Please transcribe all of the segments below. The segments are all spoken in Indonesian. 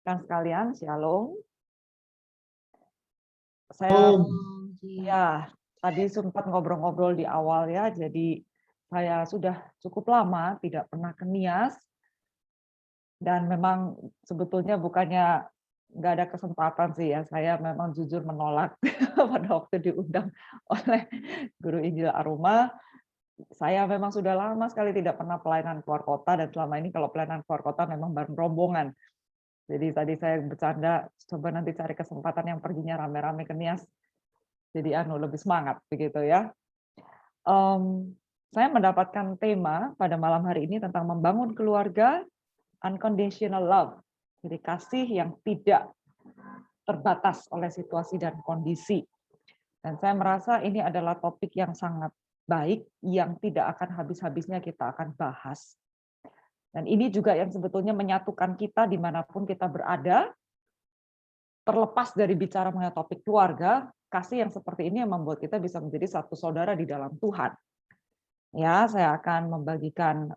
Rekan sekalian, shalom. Saya Om, ya tadi sempat ngobrol-ngobrol di awal ya, jadi saya sudah cukup lama tidak pernah ke Nias dan memang sebetulnya bukannya nggak ada kesempatan sih ya, saya memang jujur menolak pada waktu diundang oleh Guru Injil Aruma. Saya memang sudah lama sekali tidak pernah pelayanan keluar kota dan selama ini kalau pelayanan keluar kota memang bareng rombongan. Jadi tadi saya bercanda, coba nanti cari kesempatan yang perginya rame-rame ke Nias. Jadi lebih semangat begitu ya. Saya mendapatkan tema pada malam hari ini tentang membangun keluarga, unconditional love. Jadi kasih yang tidak terbatas oleh situasi dan kondisi. Dan saya merasa ini adalah topik yang sangat baik, yang tidak akan habis-habisnya kita akan bahas. Dan ini juga yang sebetulnya menyatukan kita dimanapun kita berada, terlepas dari bicara mengenai topik keluarga, kasih yang seperti ini yang membuat kita bisa menjadi satu saudara di dalam Tuhan. Ya, saya akan membagikan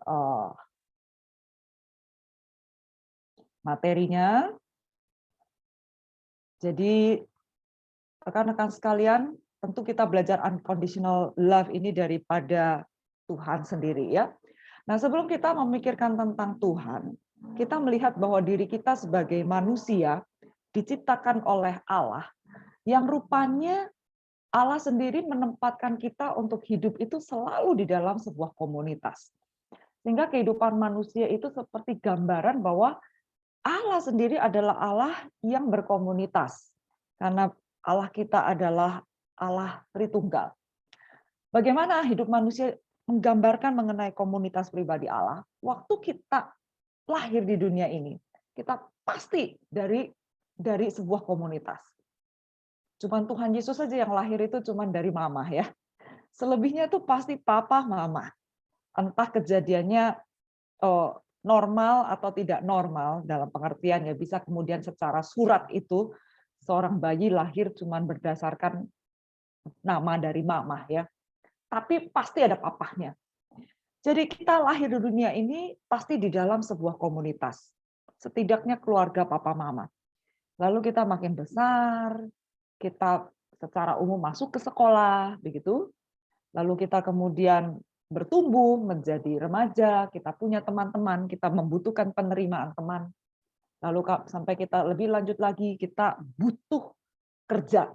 materinya. Jadi, rekan-rekan sekalian, tentu kita belajar unconditional love ini daripada Tuhan sendiri ya. Nah, sebelum kita memikirkan tentang Tuhan, kita melihat bahwa diri kita sebagai manusia diciptakan oleh Allah yang rupanya Allah sendiri menempatkan kita untuk hidup itu selalu di dalam sebuah komunitas. Sehingga kehidupan manusia itu seperti gambaran bahwa Allah sendiri adalah Allah yang berkomunitas. Karena Allah kita adalah Allah Tritunggal. Bagaimana hidup manusia menggambarkan mengenai komunitas pribadi Allah? Waktu kita lahir di dunia ini, kita pasti dari sebuah komunitas. Cuman Tuhan Yesus saja yang lahir itu cuman dari mama ya. Selebihnya itu pasti papa, mama. Entah kejadiannya normal atau tidak normal dalam pengertian ya bisa kemudian secara surat itu seorang bayi lahir cuman berdasarkan nama dari mama ya. Tapi pasti ada papahnya. Jadi kita lahir di dunia ini pasti di dalam sebuah komunitas. Setidaknya keluarga papa mama. Lalu kita makin besar, kita secara umum masuk ke sekolah, begitu. Lalu kita kemudian bertumbuh menjadi remaja, kita punya teman-teman, kita membutuhkan penerimaan teman. Lalu sampai kita lebih lanjut lagi, kita butuh kerja.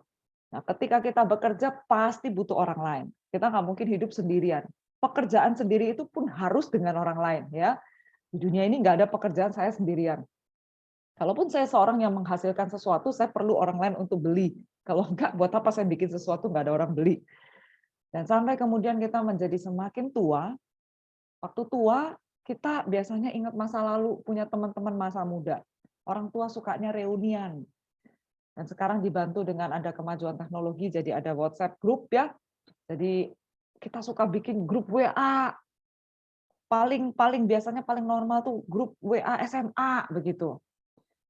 Nah, ketika kita bekerja pasti butuh orang lain. Kita nggak mungkin hidup sendirian. Pekerjaan sendiri itu pun harus dengan orang lain, ya. Di dunia ini nggak ada pekerjaan saya sendirian. Kalaupun saya seorang yang menghasilkan sesuatu, saya perlu orang lain untuk beli. Kalau enggak, buat apa saya bikin sesuatu nggak ada orang beli. Dan sampai kemudian kita menjadi semakin tua, waktu tua kita biasanya ingat masa lalu, punya teman-teman masa muda. Orang tua sukanya reunian. Dan sekarang dibantu dengan ada kemajuan teknologi, jadi ada WhatsApp group ya. Jadi kita suka bikin grup WA. Paling biasanya paling normal tuh grup WA SMA begitu.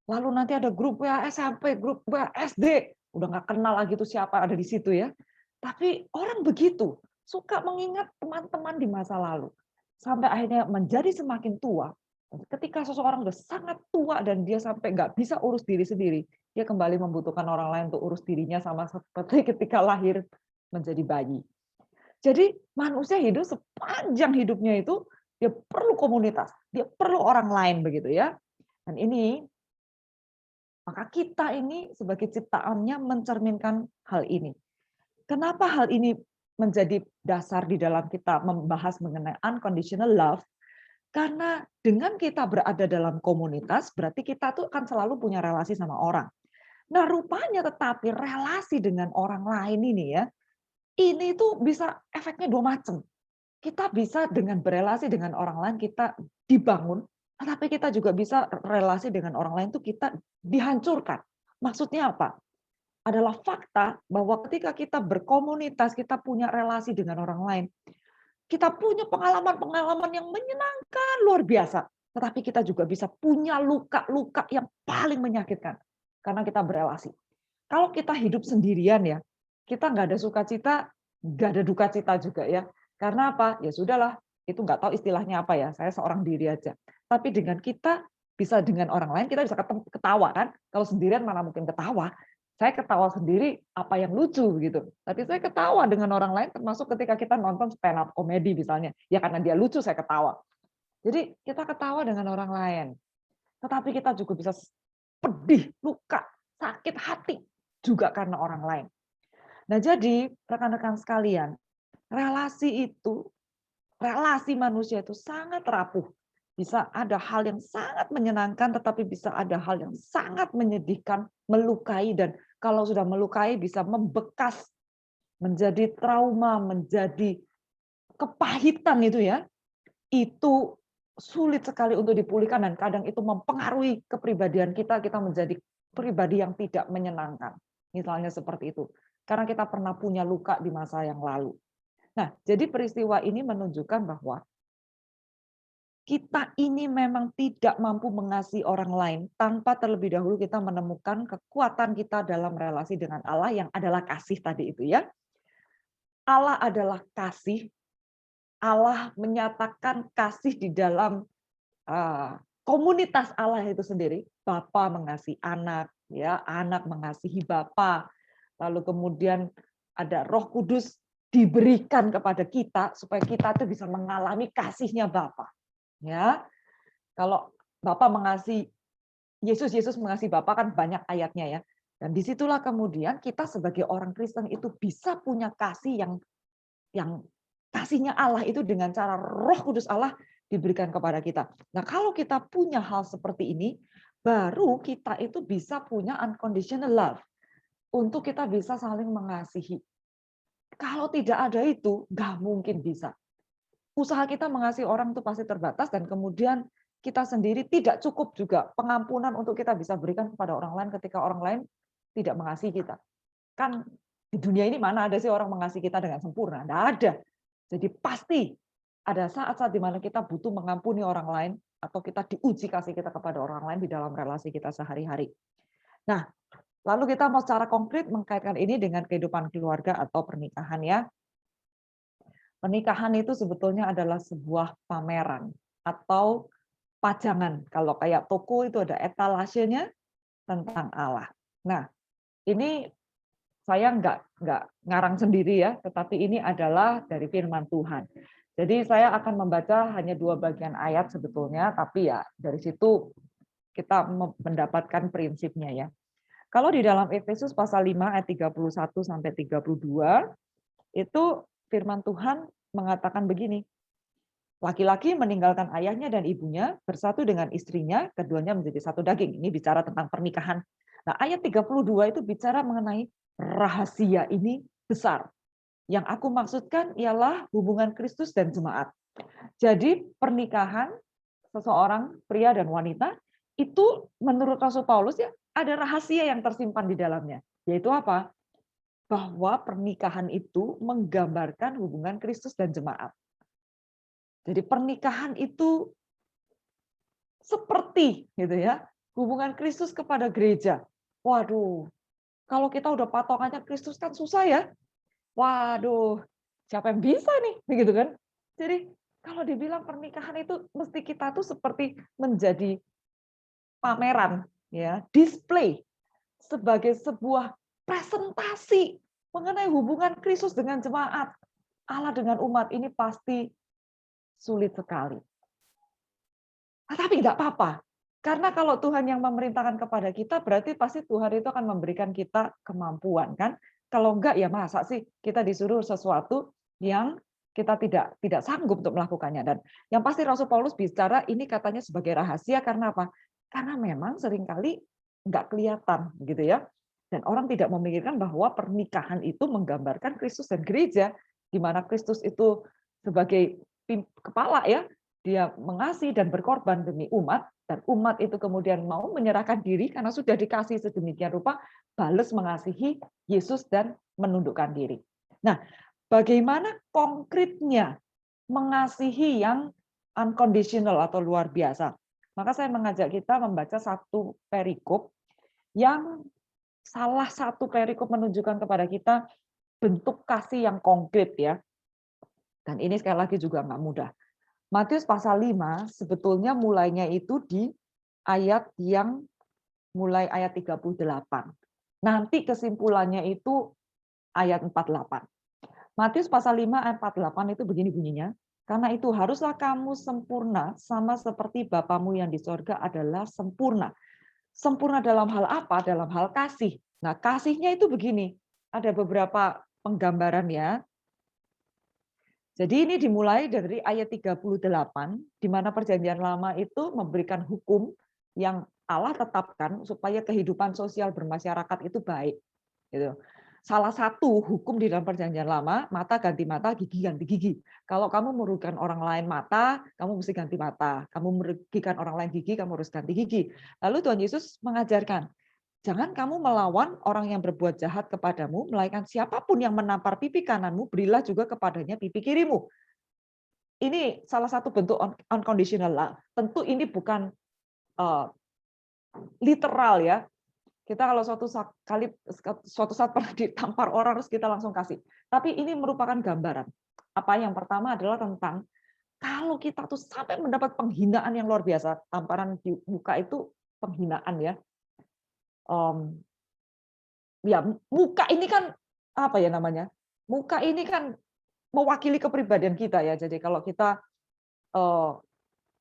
Lalu nanti ada grup WA SMP, grup WA SD. Udah nggak kenal lagi tuh siapa ada di situ ya. Tapi orang begitu, suka mengingat teman-teman di masa lalu. Sampai akhirnya menjadi semakin tua. Ketika seseorang udah sangat tua dan dia sampai nggak bisa urus diri sendiri, dia kembali membutuhkan orang lain untuk urus dirinya sama seperti ketika lahir menjadi bayi. Jadi manusia hidup sepanjang hidupnya itu dia perlu komunitas, dia perlu orang lain begitu ya. Dan ini maka kita ini sebagai ciptaannya mencerminkan hal ini. Kenapa hal ini menjadi dasar di dalam kita membahas mengenai unconditional love? Karena dengan kita berada dalam komunitas, berarti kita tuh akan selalu punya relasi sama orang. Nah, rupanya tetapi relasi dengan orang lain ini ya, ini tuh bisa efeknya dua macam. Kita bisa dengan berelasi dengan orang lain kita dibangun, tetapi kita juga bisa relasi dengan orang lain tuh kita dihancurkan. Maksudnya apa? Adalah fakta bahwa ketika kita berkomunitas, kita punya relasi dengan orang lain, kita punya pengalaman-pengalaman yang menyenangkan luar biasa. Tetapi kita juga bisa punya luka-luka yang paling menyakitkan karena kita berelasi. Kalau kita hidup sendirian ya, kita nggak ada sukacita, nggak ada duka cita juga ya. Karena apa? Ya sudahlah, itu nggak tahu istilahnya apa ya. Saya seorang diri aja. Tapi dengan kita bisa dengan orang lain kita bisa ketawa kan. Kalau sendirian mana mungkin ketawa. Saya ketawa sendiri apa yang lucu gitu. Tapi saya ketawa dengan orang lain termasuk ketika kita nonton stand up komedi misalnya. Ya karena dia lucu saya ketawa. Jadi kita ketawa dengan orang lain. Tetapi kita juga bisa pedih, luka, sakit hati juga karena orang lain. Nah, jadi rekan-rekan sekalian, relasi manusia itu sangat rapuh. Bisa ada hal yang sangat menyenangkan, tetapi bisa ada hal yang sangat menyedihkan, melukai, dan kalau sudah melukai bisa membekas, menjadi trauma, menjadi kepahitan itu ya. Itu sulit sekali untuk dipulihkan dan kadang itu mempengaruhi kepribadian kita, kita menjadi pribadi yang tidak menyenangkan. Misalnya seperti itu. Karena kita pernah punya luka di masa yang lalu. Nah, jadi peristiwa ini menunjukkan bahwa kita ini memang tidak mampu mengasihi orang lain tanpa terlebih dahulu kita menemukan kekuatan kita dalam relasi dengan Allah yang adalah kasih tadi itu ya. Allah adalah kasih. Allah menyatakan kasih di dalam komunitas Allah itu sendiri. Bapa mengasihi anak, ya, anak mengasihi Bapa. Lalu kemudian ada Roh Kudus diberikan kepada kita supaya kita tuh bisa mengalami kasihnya Bapa. Ya, kalau Bapa mengasihi Yesus, Yesus mengasihi Bapa kan banyak ayatnya ya. Dan disitulah kemudian kita sebagai orang Kristen itu bisa punya kasih yang kasihnya Allah itu dengan cara Roh Kudus Allah diberikan kepada kita. Nah, kalau kita punya hal seperti ini, baru kita itu bisa punya unconditional love untuk kita bisa saling mengasihi. Kalau tidak ada itu, nggak mungkin bisa. Usaha kita mengasihi orang itu pasti terbatas dan kemudian kita sendiri tidak cukup juga pengampunan untuk kita bisa berikan kepada orang lain ketika orang lain tidak mengasihi kita. Kan di dunia ini mana ada sih orang mengasihi kita dengan sempurna? Nggak ada. Jadi pasti ada saat-saat di mana kita butuh mengampuni orang lain atau kita diuji kasih kita kepada orang lain di dalam relasi kita sehari-hari. Nah, lalu kita mau secara konkret mengkaitkan ini dengan kehidupan keluarga atau pernikahan ya. Pernikahan itu sebetulnya adalah sebuah pameran atau pajangan. Kalau kayak toko itu ada etalasenya tentang Allah. Nah, ini saya nggak ngarang sendiri ya, tetapi ini adalah dari firman Tuhan. Jadi saya akan membaca hanya 2 bagian ayat sebetulnya, tapi ya dari situ kita mendapatkan prinsipnya ya. Kalau di dalam Efesus pasal 5 ayat 31 sampai 32 itu firman Tuhan mengatakan begini. Laki-laki meninggalkan ayahnya dan ibunya, bersatu dengan istrinya, keduanya menjadi satu daging. Ini bicara tentang pernikahan. Nah, ayat 32 itu bicara mengenai rahasia ini besar. Yang aku maksudkan ialah hubungan Kristus dan jemaat. Jadi pernikahan seseorang pria dan wanita itu menurut Rasul Paulus ya ada rahasia yang tersimpan di dalamnya. Yaitu apa? Bahwa pernikahan itu menggambarkan hubungan Kristus dan jemaat. Jadi pernikahan itu seperti gitu ya, hubungan Kristus kepada gereja. Waduh, kalau kita udah patokannya Kristus kan susah ya. Waduh, siapa yang bisa nih, begitu kan? Jadi kalau dibilang pernikahan itu mesti kita tuh seperti menjadi pameran, ya, display sebagai sebuah presentasi mengenai hubungan Kristus dengan jemaat. Allah dengan umat ini pasti sulit sekali. Tapi nggak apa-apa. Karena kalau Tuhan yang memerintahkan kepada kita, berarti pasti Tuhan itu akan memberikan kita kemampuan kan? Kalau enggak ya masa sih kita disuruh sesuatu yang kita tidak sanggup untuk melakukannya. Dan yang pasti Rasul Paulus bicara ini katanya sebagai rahasia karena apa? Karena memang seringkali nggak kelihatan gitu ya. Dan orang tidak memikirkan bahwa pernikahan itu menggambarkan Kristus dan gereja, di mana Kristus itu sebagai kepala ya, dia mengasihi dan berkorban demi umat, dan umat itu kemudian mau menyerahkan diri karena sudah dikasih sedemikian rupa, balas mengasihi Yesus dan menundukkan diri. Nah, bagaimana konkretnya mengasihi yang unconditional atau luar biasa? Maka saya mengajak kita membaca satu perikop yang salah satu perikop menunjukkan kepada kita bentuk kasih yang konkret ya. Dan ini sekali lagi juga nggak mudah. Matius pasal 5 sebetulnya mulainya itu di ayat yang mulai ayat 38. Nanti kesimpulannya itu ayat 48. Matius pasal 5 ayat 48 itu begini bunyinya. Karena itu haruslah kamu sempurna sama seperti Bapamu yang di sorga adalah sempurna. Sempurna dalam hal apa? Dalam hal kasih. Nah, kasihnya itu begini. Ada beberapa penggambaran ya. Jadi ini dimulai dari ayat 38, di mana perjanjian lama itu memberikan hukum yang Allah tetapkan supaya kehidupan sosial bermasyarakat itu baik. Gitu. Salah satu hukum di dalam perjanjian lama, mata ganti mata, gigi ganti gigi. Kalau kamu merugikan orang lain mata, kamu mesti ganti mata. Kamu merugikan orang lain gigi, kamu harus ganti gigi. Lalu Tuhan Yesus mengajarkan, jangan kamu melawan orang yang berbuat jahat kepadamu, melainkan siapapun yang menampar pipi kananmu, berilah juga kepadanya pipi kirimu. Ini salah satu bentuk unconditional love. Tentu ini bukan literal ya. Kita kalau suatu saat pernah ditampar orang terus kita langsung kasih. Tapi ini merupakan gambaran. Apa yang pertama adalah tentang kalau kita tuh sampai mendapat penghinaan yang luar biasa, tamparan di muka itu penghinaan ya. Ya muka ini kan apa ya namanya? Muka ini kan mewakili kepribadian kita ya. Jadi kalau kita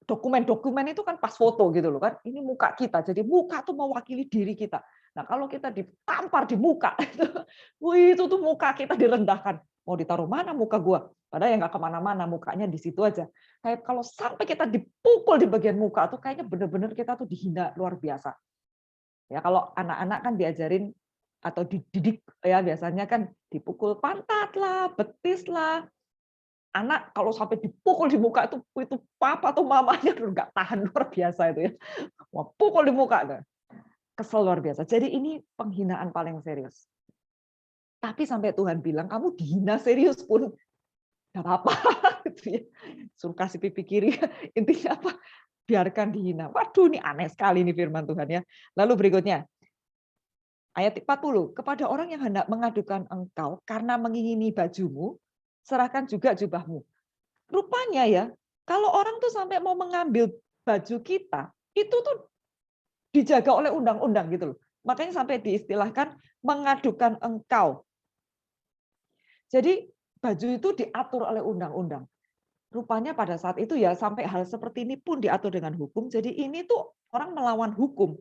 dokumen-dokumen itu kan pas foto gitu loh kan. Ini muka kita. Jadi muka tuh mewakili diri kita. Nah, kalau kita ditampar di muka itu tuh muka kita direndahkan. Mau ditaruh mana muka gua? Padahal ya nggak kemana-mana, mukanya di situ aja. Kayak kalau sampai kita dipukul di bagian muka tuh kayaknya benar-benar kita tuh dihina luar biasa. Ya kalau anak-anak kan diajarin atau dididik ya biasanya kan dipukul pantat lah, betis lah, anak kalau sampai dipukul di muka itu papa atau mamanya udah nggak tahan luar biasa itu ya. Wah, pukul di muka tuh. Kesel luar biasa. Jadi ini penghinaan paling serius. Tapi sampai Tuhan bilang kamu dihina serius pun nggak apa-apa gitu ya. Suruh kasih pipi kiri. Intinya apa? Biarkan dihina. Waduh, ini aneh sekali nih firman Tuhan ya. Lalu berikutnya ayat 40, kepada orang yang hendak mengadukan engkau karena mengingini bajumu, serahkan juga jubahmu. Rupanya ya, kalau orang tuh sampai mau mengambil baju kita, itu tuh dijaga oleh undang-undang gitu loh. Makanya sampai diistilahkan mengadukan engkau. Jadi baju itu diatur oleh undang-undang. Rupanya pada saat itu ya sampai hal seperti ini pun diatur dengan hukum. Jadi ini tuh orang melawan hukum.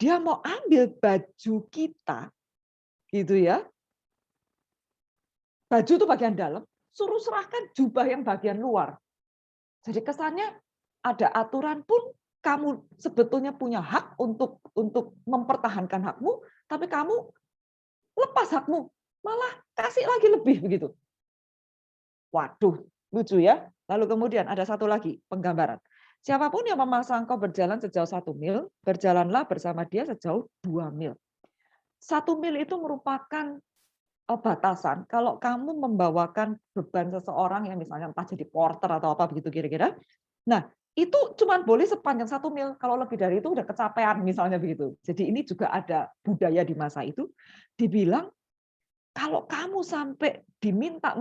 Dia mau ambil baju kita, gitu ya. Baju itu bagian dalam, suruh serahkan jubah yang bagian luar. Jadi kesannya ada aturan pun kamu sebetulnya punya hak untuk mempertahankan hakmu, tapi kamu lepas hakmu, malah kasih lagi lebih begitu. Waduh, lucu ya. Lalu kemudian ada satu lagi penggambaran. Siapapun yang memaksa engkau berjalan sejauh 1 mil, berjalanlah bersama dia sejauh 2 mil. 1 mil itu merupakan batasan kalau kamu membawakan beban seseorang yang misalnya entah jadi porter atau apa begitu kira-kira. Nah, itu cuma boleh sepanjang 1 mil. Kalau lebih dari itu udah kecapean misalnya begitu. Jadi ini juga ada budaya di masa itu dibilang kalau kamu sampai diminta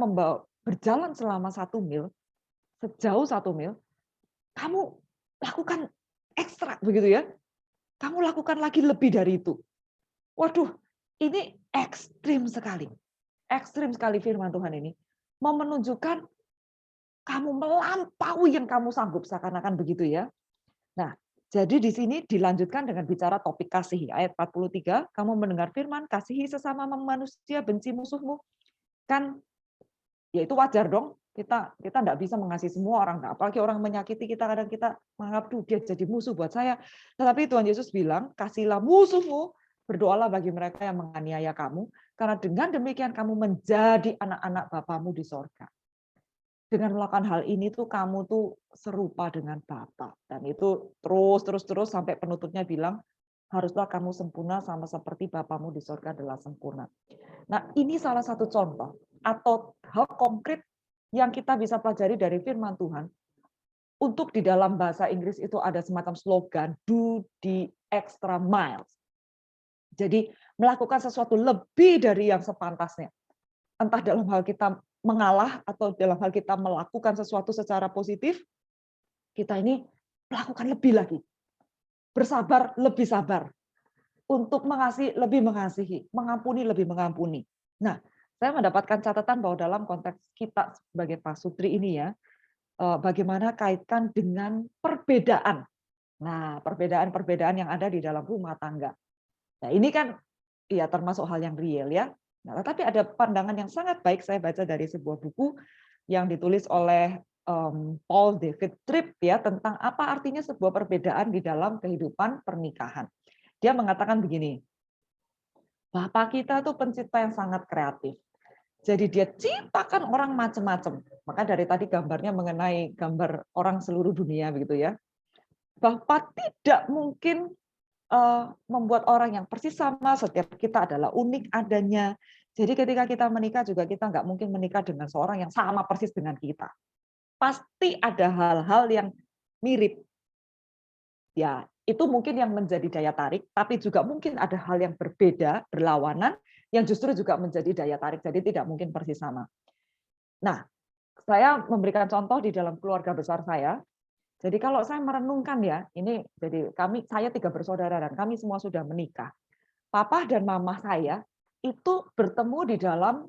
berjalan selama 1 mil, sejauh 1 mil, kamu lakukan ekstra begitu ya. Kamu lakukan lagi lebih dari itu. Waduh, ini ekstrim sekali. Ekstrim sekali firman Tuhan ini. Mau menunjukkan kamu melampaui yang kamu sanggup, seakan-akan begitu ya. Nah, jadi di sini dilanjutkan dengan bicara topik kasih. Ayat 43, kamu mendengar firman, kasihi sesama manusia, benci musuhmu. Kan, ya itu wajar dong. Kita enggak bisa mengasihi semua orang. Apalagi orang menyakiti kita, kadang kita menganggap, duh dia jadi musuh buat saya. Tetapi Tuhan Yesus bilang, kasihilah musuhmu, berdoalah bagi mereka yang menganiaya kamu, karena dengan demikian kamu menjadi anak-anak Bapamu di sorga. Dengan melakukan hal ini tuh kamu tuh serupa dengan Bapa. Dan itu terus sampai penutupnya bilang, haruslah kamu sempurna sama seperti Bapamu di sorga adalah sempurna. Nah, ini salah satu contoh atau hal konkret yang kita bisa pelajari dari firman Tuhan. Untuk di dalam bahasa Inggris itu ada semacam slogan, do the extra miles. Jadi melakukan sesuatu lebih dari yang sepantasnya. Entah dalam hal kita mengalah atau dalam hal kita melakukan sesuatu secara positif, kita ini melakukan lebih lagi. bersabar lebih sabar, untuk mengasihi lebih mengasihi, mengampuni lebih mengampuni. Nah, saya mendapatkan catatan bahwa dalam konteks kita sebagai pasutri ini ya, bagaimana kaitkan dengan perbedaan. Nah, perbedaan-perbedaan yang ada di dalam rumah tangga. Nah, ini kan ya termasuk hal yang real ya. Nah, tapi ada pandangan yang sangat baik saya baca dari sebuah buku yang ditulis oleh Paul David Tripp ya tentang apa artinya sebuah perbedaan di dalam kehidupan pernikahan. Dia mengatakan begini, Bapak kita tuh pencipta yang sangat kreatif. Jadi dia ciptakan orang macam-macam. Maka dari tadi gambarnya mengenai gambar orang seluruh dunia begitu ya. Bapak tidak mungkin membuat orang yang persis sama, setiap kita adalah unik adanya. Jadi ketika kita menikah juga kita nggak mungkin menikah dengan seorang yang sama persis dengan kita. Pasti ada hal-hal yang mirip. Ya, itu mungkin yang menjadi daya tarik, tapi juga mungkin ada hal yang berbeda, berlawanan, yang justru juga menjadi daya tarik. Jadi tidak mungkin persis sama. Nah, saya memberikan contoh di dalam keluarga besar saya. Jadi kalau saya merenungkan ya, ini jadi saya 3 bersaudara dan kami semua sudah menikah. Papa dan mama saya itu bertemu di dalam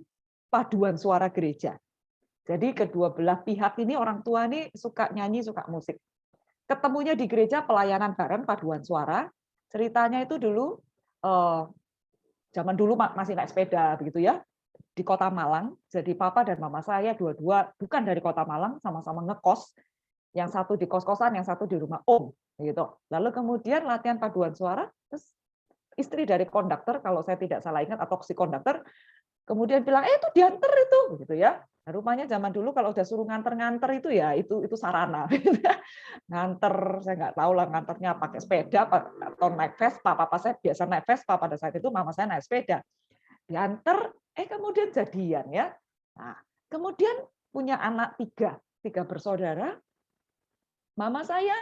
paduan suara gereja. Jadi kedua belah pihak ini orang tua ini suka nyanyi, suka musik. Ketemunya di gereja pelayanan bareng paduan suara. Ceritanya itu dulu zaman dulu masih naik sepeda begitu ya di Kota Malang. Jadi papa dan mama saya dua-dua bukan dari Kota Malang, sama-sama ngekos. Yang satu di kos-kosan, yang satu di rumah om gitu. Lalu kemudian latihan paduan suara, terus istri dari konduktor kalau saya tidak salah ingat atau si konduktor kemudian bilang itu diantar itu gitu ya. Nah, rupanya zaman dulu kalau udah suruh nganter-nganter itu ya itu sarana. Nganter saya nggak tahu lah nganternya pakai sepeda atau naik Vespa. Papa saya biasa naik Vespa pada saat itu, mama saya naik sepeda. Diantar kemudian jadian ya. Nah, kemudian punya anak tiga bersaudara. Mama saya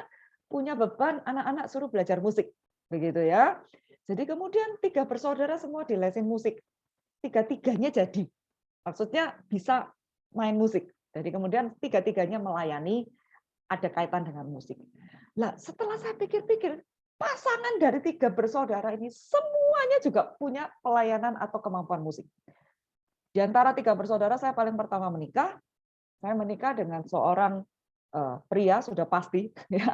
punya beban anak-anak suruh belajar musik, begitu ya. Jadi kemudian 3 bersaudara semua dilesin musik. 3-tiganya jadi. Maksudnya bisa main musik. Jadi kemudian 3-tiganya melayani ada kaitan dengan musik. Nah, setelah saya pikir-pikir, pasangan dari 3 bersaudara ini semuanya juga punya pelayanan atau kemampuan musik. Di antara 3 bersaudara saya paling pertama menikah. Saya menikah dengan seorang pria sudah pasti ya,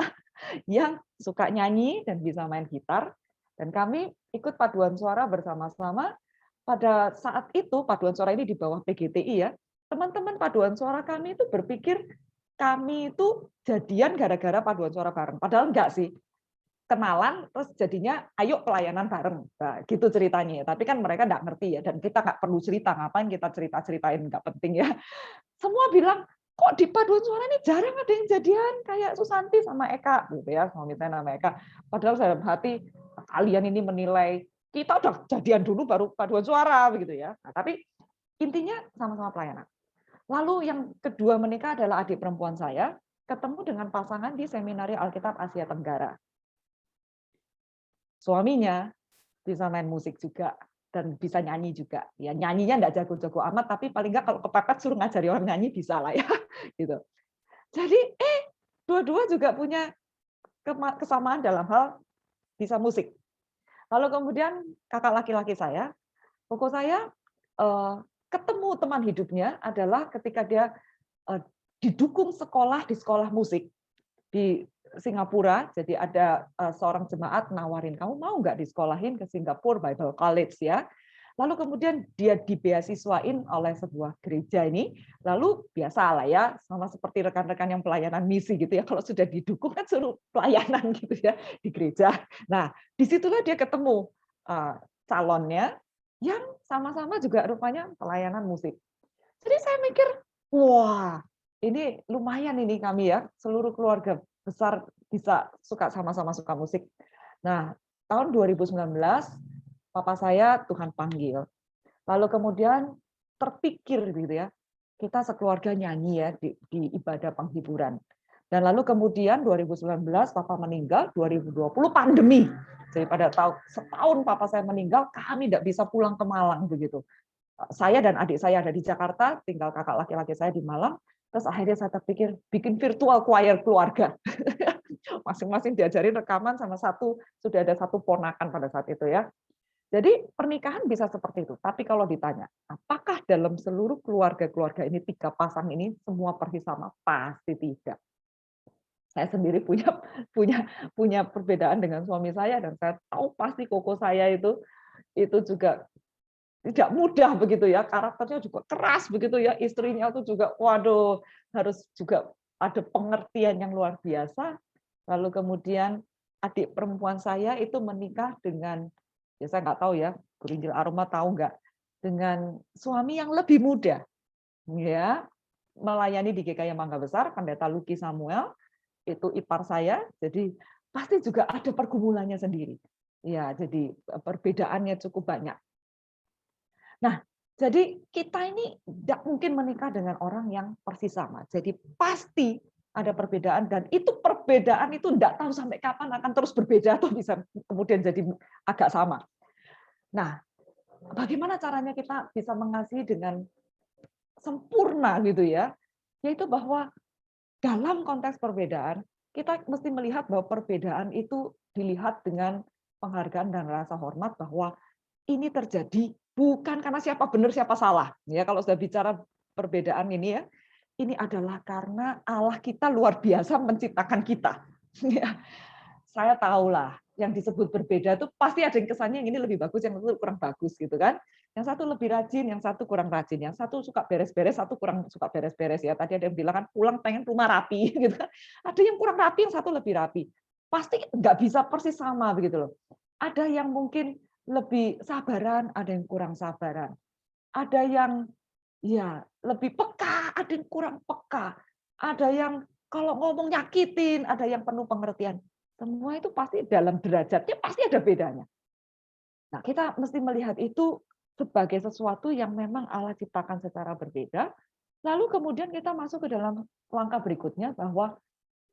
yang suka nyanyi dan bisa main gitar, dan kami ikut paduan suara bersama-sama. Pada saat itu paduan suara ini di bawah PGTI ya, teman-teman paduan suara kami itu berpikir kami itu jadian gara-gara paduan suara bareng, padahal enggak sih, kenalan terus jadinya ayo pelayanan bareng, nah, gitu ceritanya. Tapi kan mereka enggak ngerti ya, dan kita nggak perlu cerita, ngapain kita cerita-ceritain, nggak penting ya. Semua bilang kok di paduan suara ini jarang ada yang jadian kayak Susanti sama Eka gitu ya, suami saya nama Eka. Padahal saya hati kalian ini menilai kita udah jadian dulu baru paduan suara begitu ya. Nah, tapi intinya sama-sama pelayanan. Lalu yang kedua menikah adalah adik perempuan saya, ketemu dengan pasangan di Seminari Alkitab Asia Tenggara. Suaminya bisa main musik juga dan bisa nyanyi juga. Ya nyanyinya enggak jago-jago amat, tapi paling enggak kalau kepepet suruh ngajari orang nyanyi bisa lah ya, gitu. Jadi dua-dua juga punya kesamaan dalam hal bisa musik. Lalu kemudian kakak laki-laki saya, koko saya ketemu teman hidupnya adalah ketika dia didukung sekolah di sekolah musik di Singapura. Jadi ada seorang jemaat nawarin, kamu mau nggak disekolahin ke Singapore Bible College ya. Lalu kemudian dia dibeasiswain oleh sebuah gereja ini. Lalu biasalah ya, sama seperti rekan-rekan yang pelayanan misi gitu ya. Kalau sudah didukung kan suruh pelayanan gitu ya di gereja. Nah, disitulah dia ketemu calonnya yang sama-sama juga rupanya pelayanan musik. Jadi saya mikir, wah ini lumayan ini kami ya, seluruh keluarga besar bisa sama-sama suka musik. Nah, tahun 2019 papa saya Tuhan panggil. Lalu kemudian terpikir gitu ya, kita sekeluarga nyanyi ya di ibadah penghiburan. Dan lalu kemudian 2019 papa meninggal, 2020 pandemi. Jadi pada setahun papa saya meninggal, kami tidak bisa pulang ke Malang begitu. Saya dan adik saya ada di Jakarta, tinggal kakak laki-laki saya di Malang. Terus akhirnya saya terpikir bikin virtual choir keluarga. Masing-masing diajarin rekaman sama sudah ada satu ponakan pada saat itu ya. Jadi pernikahan bisa seperti itu. Tapi kalau ditanya, apakah dalam seluruh keluarga-keluarga ini 3 pasang ini semua persis sama? Pasti tidak. Saya sendiri punya punya punya perbedaan dengan suami saya dan saya tahu pasti koko saya itu juga tidak mudah begitu ya, karakternya juga keras begitu ya, istrinya itu juga waduh harus juga ada pengertian yang luar biasa. Lalu kemudian adik perempuan saya itu menikah dengan, ya saya nggak tahu ya, Gurinjil Aroma tahu nggak, dengan suami yang lebih muda, ya melayani di GKI Mangga Besar, Pendeta Luki Samuel, itu ipar saya, jadi pasti juga ada pergumulannya sendiri. Ya, jadi perbedaannya cukup banyak. Nah, jadi kita ini tidak mungkin menikah dengan orang yang persis sama. Jadi pasti ada perbedaan dan itu perbedaan itu tidak tahu sampai kapan akan terus berbeda atau bisa kemudian jadi agak sama. Nah, bagaimana caranya kita bisa mengasihi dengan sempurna gitu ya? Yaitu bahwa dalam konteks perbedaan, kita mesti melihat bahwa perbedaan itu dilihat dengan penghargaan dan rasa hormat bahwa ini terjadi bukan karena siapa benar siapa salah. Ya, kalau sudah bicara perbedaan ini ya, ini adalah karena Allah kita luar biasa menciptakan kita. Ya, saya tahulah yang disebut berbeda itu pasti ada yang kesannya yang ini lebih bagus, yang itu kurang bagus gitu kan. Yang satu lebih rajin, yang satu kurang rajin, yang satu suka beres-beres, satu kurang suka beres-beres ya. Tadi ada yang bilang kan pulang pengen rumah rapi gitu kan. Ada yang kurang rapi, yang satu lebih rapi. Pasti nggak bisa persis sama begitu loh. Ada yang mungkin lebih sabaran, ada yang kurang sabaran. Ada yang ya lebih peka, ada yang kurang peka. Ada yang kalau ngomong nyakitin, ada yang penuh pengertian. Semua itu pasti dalam derajatnya pasti ada bedanya. Nah, kita mesti melihat itu sebagai sesuatu yang memang Allah ciptakan secara berbeda. Lalu kemudian kita masuk ke dalam langkah berikutnya bahwa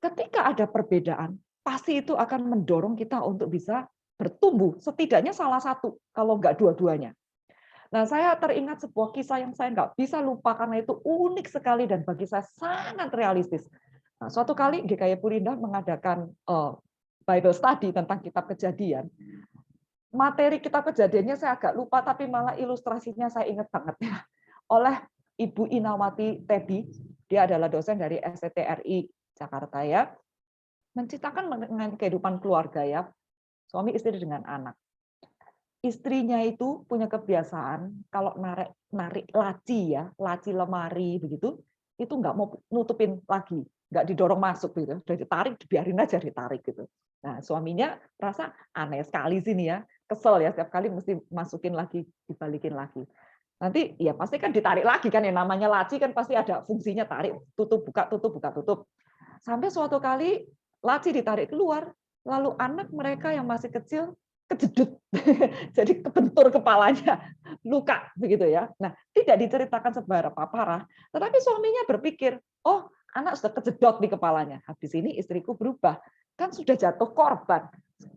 ketika ada perbedaan, pasti itu akan mendorong kita untuk bisa bertumbuh. Setidaknya salah satu, kalau enggak dua-duanya. Nah, saya teringat sebuah kisah yang saya nggak bisa lupa karena itu unik sekali dan bagi saya sangat realistis. Nah, suatu kali GKI Purindah mengadakan Bible study tentang kitab Kejadian. Materi kitab Kejadiannya saya agak lupa, tapi malah ilustrasinya saya ingat banget ya. Oleh Ibu Inawati Tebi, dia adalah dosen dari STTRI Jakarta ya, menceritakan mengenai kehidupan keluarga ya, suami istri dengan anak. Istrinya itu punya kebiasaan kalau narik laci ya, laci lemari begitu, itu nggak mau nutupin lagi, nggak didorong masuk gitu, udah ditarik, biarin aja ditarik gitu. Nah, suaminya merasa aneh sekali sini ya, kesel ya setiap kali mesti masukin lagi, dibalikin lagi. Nanti ya pasti kan ditarik lagi kan, yang namanya laci kan pasti ada fungsinya tarik, tutup, buka, tutup, buka, tutup. Sampai suatu kali laci ditarik keluar, lalu anak mereka yang masih kecil kejedut, jadi kebentur kepalanya, luka begitu ya. Nah, tidak diceritakan seberapa parah, tetapi suaminya berpikir, oh anak sudah kejedot di kepalanya, habis ini istriku berubah, kan sudah jatuh korban.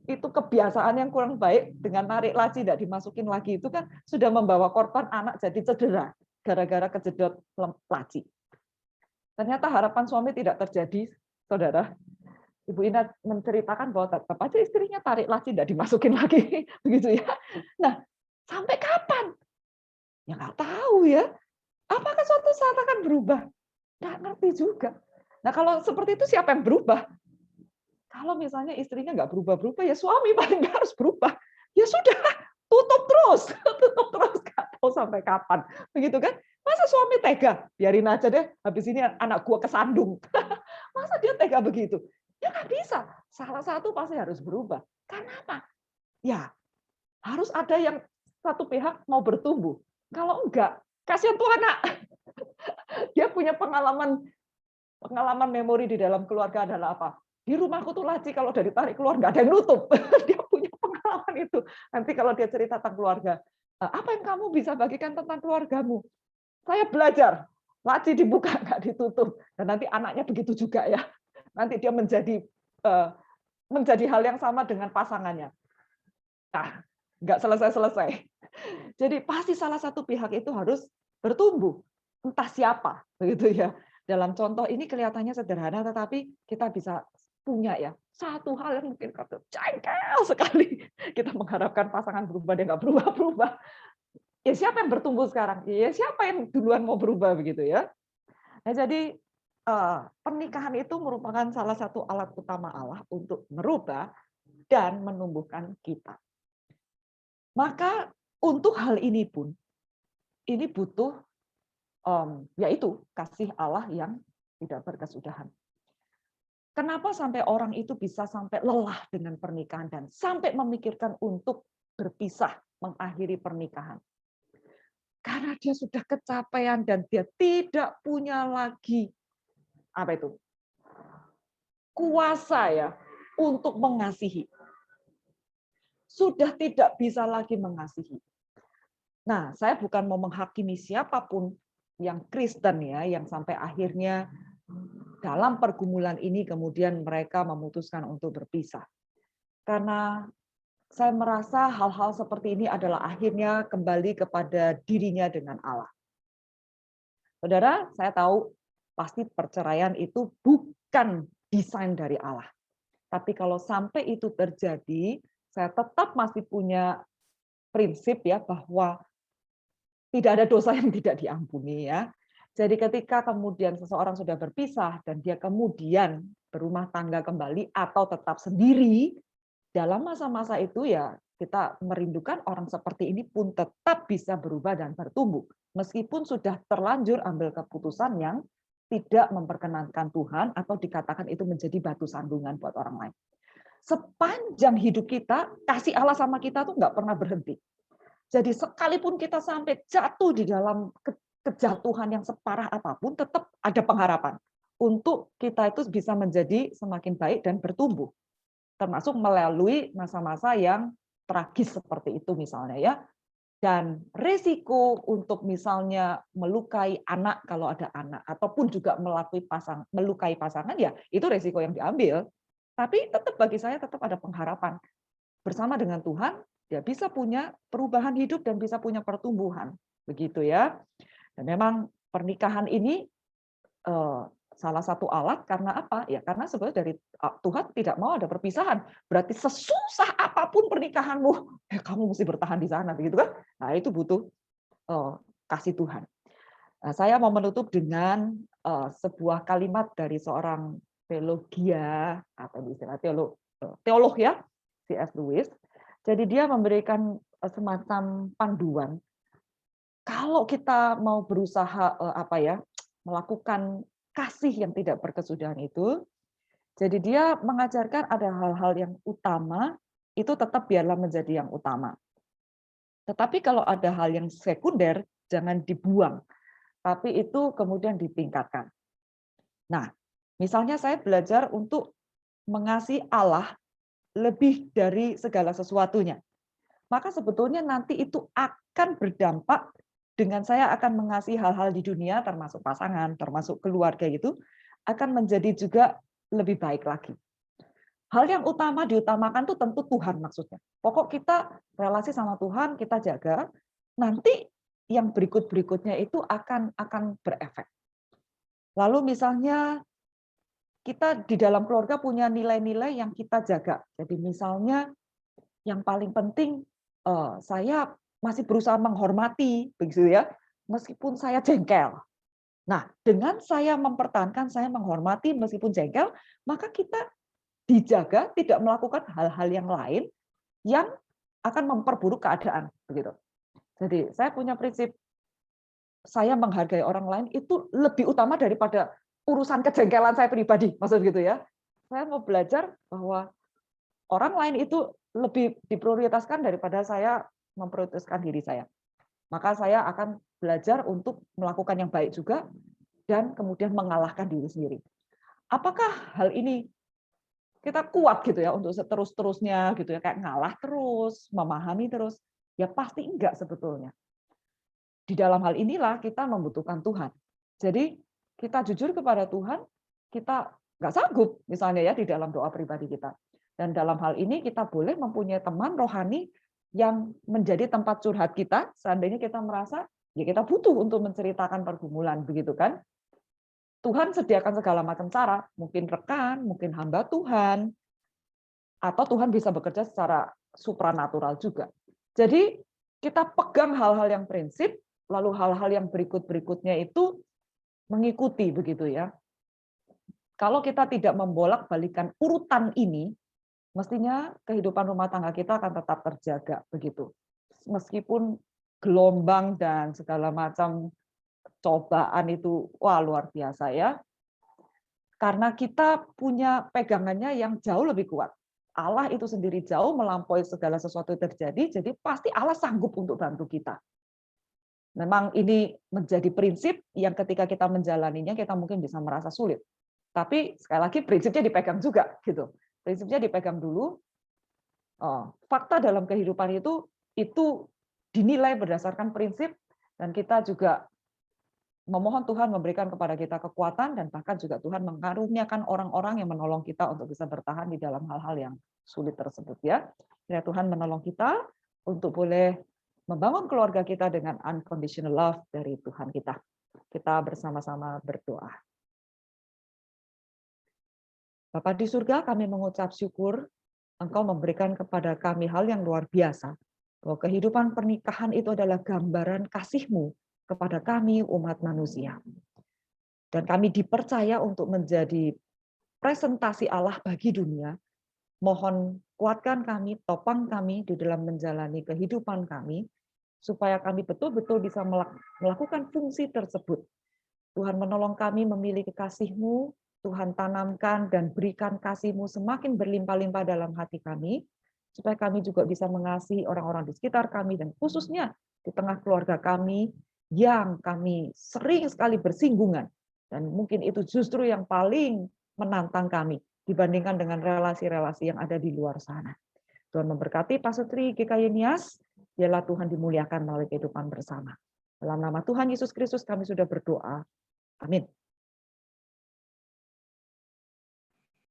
Itu kebiasaan yang kurang baik dengan narik laci tidak dimasukin lagi itu kan sudah membawa korban anak jadi cedera gara-gara kejedot laci. Ternyata harapan suami tidak terjadi, saudara. Ibu Ina menceritakan bahwa tetap aja istrinya tarik laci tidak dimasukin lagi, begitu ya. Nah, sampai kapan? Ya nggak tahu ya. Apakah suatu saat akan berubah? Nggak ngerti juga. Nah, kalau seperti itu siapa yang berubah? Kalau misalnya istrinya nggak berubah-berubah, ya suami paling nggak harus berubah. Ya sudah, tutup terus, tutup terus, nggak tahu sampai kapan, begitu kan? Masa suami tega? Biarin aja deh, habis ini anak gua kesandung. Masa dia tega begitu? Ya nggak bisa. Salah satu pasti harus berubah. Karena apa? Ya harus ada yang satu pihak mau bertumbuh. Kalau enggak, kasihan tuh anak. Dia punya pengalaman memori di dalam keluarga adalah apa? Di rumahku tuh laci kalau dari tarik keluar nggak ada yang nutup. Dia punya pengalaman itu. Nanti kalau dia cerita tentang keluarga, apa yang kamu bisa bagikan tentang keluargamu? Saya belajar, laci dibuka nggak ditutup. Dan nanti anaknya begitu juga ya. Nanti dia menjadi hal yang sama dengan pasangannya. Nah, nggak selesai-selesai. Jadi pasti salah satu pihak itu harus bertumbuh. Entah siapa, begitu ya. Dalam contoh ini kelihatannya sederhana, tetapi kita bisa punya ya satu hal yang mungkin kata jengkel sekali. Kita mengharapkan pasangan berubah, dia nggak berubah-berubah. Ya siapa yang bertumbuh sekarang? Ya siapa yang duluan mau berubah begitu ya? Nah jadi pernikahan itu merupakan salah satu alat utama Allah untuk merubah dan menumbuhkan kita. Maka untuk hal ini pun, ini butuh yaitu kasih Allah yang tidak berkesudahan. Kenapa sampai orang itu bisa sampai lelah dengan pernikahan dan sampai memikirkan untuk berpisah, mengakhiri pernikahan? Karena dia sudah kecapean dan dia tidak punya lagi apa itu? Kuasa ya untuk mengasihi. Sudah tidak bisa lagi mengasihi. Nah, saya bukan mau menghakimi siapapun yang Kristen ya, yang sampai akhirnya dalam pergumulan ini kemudian mereka memutuskan untuk berpisah. Karena saya merasa hal-hal seperti ini adalah akhirnya kembali kepada dirinya dengan Allah. Saudara, saya tahu pasti perceraian itu bukan desain dari Allah. Tapi kalau sampai itu terjadi, saya tetap masih punya prinsip ya bahwa tidak ada dosa yang tidak diampuni ya. Jadi ketika kemudian seseorang sudah berpisah dan dia kemudian berumah tangga kembali atau tetap sendiri, dalam masa-masa itu ya kita merindukan orang seperti ini pun tetap bisa berubah dan bertumbuh. Meskipun sudah terlanjur ambil keputusan yang tidak memperkenankan Tuhan atau dikatakan itu menjadi batu sandungan buat orang lain. Sepanjang hidup kita, kasih Allah sama kita tuh nggak pernah berhenti. Jadi sekalipun kita sampai jatuh di dalam kejatuhan yang separah apapun, tetap ada pengharapan untuk kita itu bisa menjadi semakin baik dan bertumbuh. Termasuk melalui masa-masa yang tragis seperti itu misalnya ya. Dan risiko untuk misalnya melukai anak kalau ada anak, ataupun juga melukai pasangan ya itu risiko yang diambil. Tapi tetap bagi saya tetap ada pengharapan. Bersama dengan Tuhan, dia bisa punya perubahan hidup dan bisa punya pertumbuhan. Begitu ya. Dan memang pernikahan ini salah satu alat karena apa? Ya karena sebenarnya dari Tuhan tidak mau ada perpisahan. Berarti sesusah apapun pernikahanmu, kamu mesti bertahan di sana, begitu kan? Nah itu butuh kasih Tuhan. Nah, saya mau menutup dengan sebuah kalimat dari seorang teologia atau istilah teolog ya, C.S. Lewis. Jadi dia memberikan semacam panduan. Kalau kita mau berusaha melakukan kasih yang tidak berkesudahan itu, jadi dia mengajarkan ada hal-hal yang utama, itu tetap biarlah menjadi yang utama. Tetapi kalau ada hal yang sekunder, jangan dibuang, tapi itu kemudian ditingkatkan. Nah, misalnya saya belajar untuk mengasihi Allah lebih dari segala sesuatunya. Maka sebetulnya nanti itu akan berdampak dengan saya akan mengasihi hal-hal di dunia, termasuk pasangan, termasuk keluarga itu, akan menjadi juga lebih baik lagi. Hal yang utama diutamakan tuh tentu Tuhan maksudnya. Pokok kita relasi sama Tuhan kita jaga, nanti yang berikut-berikutnya itu akan berefek. Lalu misalnya kita di dalam keluarga punya nilai-nilai yang kita jaga. Jadi misalnya yang paling penting saya masih berusaha menghormati, begitu ya, meskipun saya jengkel. Nah, dengan saya mempertahankan, saya menghormati meskipun jengkel, maka kita dijaga tidak melakukan hal-hal yang lain yang akan memperburuk keadaan, begitu. Jadi saya punya prinsip saya menghargai orang lain itu lebih utama daripada urusan kejengkelan saya pribadi, maksud gitu ya. Saya mau belajar bahwa orang lain itu lebih diprioritaskan daripada saya memprioritaskan diri saya. Maka saya akan belajar untuk melakukan yang baik juga dan kemudian mengalahkan diri sendiri. Apakah hal ini kita kuat gitu ya untuk seterus-terusnya gitu ya, kayak ngalah terus, memahami terus? Ya pasti enggak sebetulnya. Di dalam hal inilah kita membutuhkan Tuhan. Jadi kita jujur kepada Tuhan, kita nggak sanggup misalnya ya di dalam doa pribadi kita. Dan dalam hal ini kita boleh mempunyai teman rohani yang menjadi tempat curhat kita, seandainya kita merasa ya kita butuh untuk menceritakan pergumulan, begitu kan? Tuhan sediakan segala macam cara, mungkin rekan, mungkin hamba Tuhan, atau Tuhan bisa bekerja secara supranatural juga. Jadi kita pegang hal-hal yang prinsip, lalu hal-hal yang berikut-berikutnya itu mengikuti begitu ya. Kalau kita tidak membolak-balikan urutan ini, mestinya kehidupan rumah tangga kita akan tetap terjaga begitu. Meskipun gelombang dan segala macam cobaan itu wah luar biasa ya. Karena kita punya pegangannya yang jauh lebih kuat. Allah itu sendiri jauh melampaui segala sesuatu yang terjadi, jadi pasti Allah sanggup untuk bantu kita. Memang ini menjadi prinsip yang ketika kita menjalaninya kita mungkin bisa merasa sulit. Tapi sekali lagi prinsipnya dipegang juga gitu. Prinsipnya dipegang dulu. Fakta dalam kehidupan itu dinilai berdasarkan prinsip dan kita juga memohon Tuhan memberikan kepada kita kekuatan dan bahkan juga Tuhan mengaruniakan orang-orang yang menolong kita untuk bisa bertahan di dalam hal-hal yang sulit tersebut ya. Ya Tuhan menolong kita untuk boleh membangun keluarga kita dengan unconditional love dari Tuhan kita. Kita bersama-sama berdoa. Bapa di surga, kami mengucap syukur Engkau memberikan kepada kami hal yang luar biasa. Bahwa kehidupan pernikahan itu adalah gambaran kasih-Mu kepada kami umat manusia. Dan kami dipercaya untuk menjadi presentasi Allah bagi dunia. Mohon kuatkan kami, topang kami di dalam menjalani kehidupan kami, supaya kami betul-betul bisa melakukan fungsi tersebut. Tuhan menolong kami memiliki kasih-Mu, Tuhan tanamkan dan berikan kasih-Mu semakin berlimpah-limpah dalam hati kami, supaya kami juga bisa mengasihi orang-orang di sekitar kami, dan khususnya di tengah keluarga kami, yang kami sering sekali bersinggungan, dan mungkin itu justru yang paling menantang kami, dibandingkan dengan relasi-relasi yang ada di luar sana. Tuhan memberkati Pak Sutri GKY Nias, biarlah Tuhan dimuliakan melalui kehidupan bersama. Dalam nama Tuhan Yesus Kristus kami sudah berdoa. Amin.